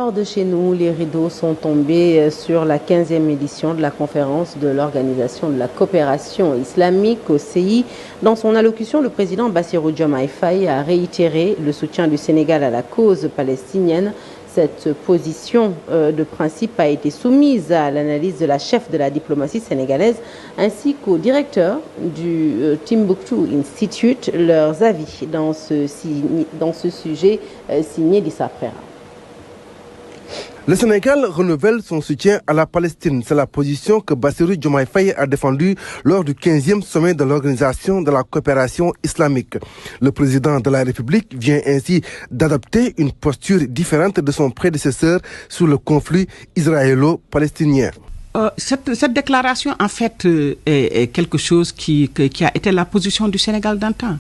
Hors de chez nous, les rideaux sont tombés sur la 15e édition de la conférence de l'Organisation de la coopération islamique, OCI. Dans son allocution, le président Bassirou Diomaye Faye a réitéré le soutien du Sénégal à la cause palestinienne. Cette position de principe a été soumise à l'analyse de la chef de la diplomatie sénégalaise ainsi qu'au directeur du Timbuktu Institute. Leurs avis dans ce sujet signé d'Issa Prera. Le Sénégal renouvelle son soutien à la Palestine. C'est la position que Bassirou Diomaye Faye a défendue lors du 15e sommet de l'Organisation de la coopération islamique. Le président de la République vient ainsi d'adopter une posture différente de son prédécesseur sur le conflit israélo-palestinien. Cette déclaration, en fait, est quelque chose qui a été la position du Sénégal d'antan.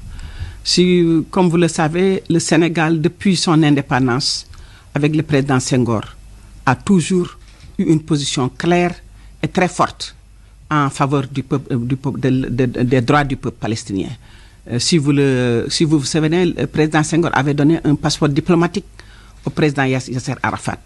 Comme vous le savez, le Sénégal, depuis son indépendance, avec le président Senghor, a toujours eu une position claire et très forte en faveur des droits du peuple palestinien. Si vous vous souvenez, le président Senghor avait donné un passeport diplomatique au président Yasser Arafat.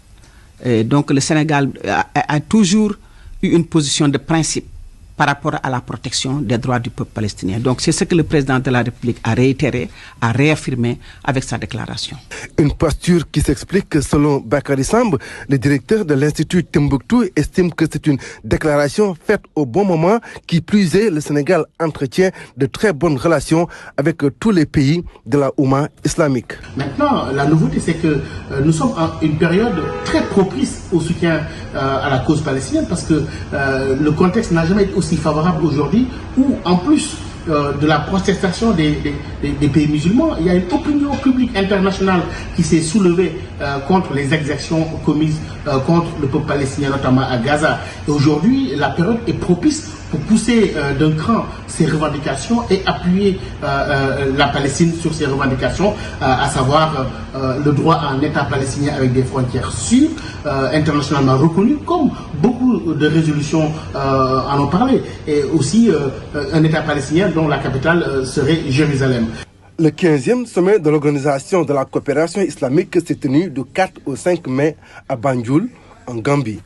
Donc le Sénégal a toujours eu une position de principe par rapport à la protection des droits du peuple palestinien. Donc c'est ce que le président de la République a réitéré, a réaffirmé avec sa déclaration. Une posture qui s'explique que selon Bakary Samb, le directeur de l'Institut Timbuktu estime que c'est une déclaration faite au bon moment. Qui plus est, le Sénégal entretient de très bonnes relations avec tous les pays de la Oumma islamique. Maintenant, la nouveauté, c'est que nous sommes en une période très propice au soutien à la cause palestinienne parce que le contexte n'a jamais été aussi favorable aujourd'hui où, en plus de la protestation des pays musulmans, il y a une opinion publique internationale qui s'est soulevée contre les exactions commises contre le peuple palestinien, notamment à Gaza. Et aujourd'hui, la période est propice pour pousser d'un cran ces revendications et appuyer la Palestine sur ces revendications, à savoir le droit à un État palestinien avec des frontières sûres, internationalement reconnues, comme beaucoup de résolutions en ont parlé, et aussi un État palestinien dont la capitale serait Jérusalem. Le 15e sommet de l'Organisation de la coopération islamique s'est tenu du 4 au 5 mai à Banjul, en Gambie.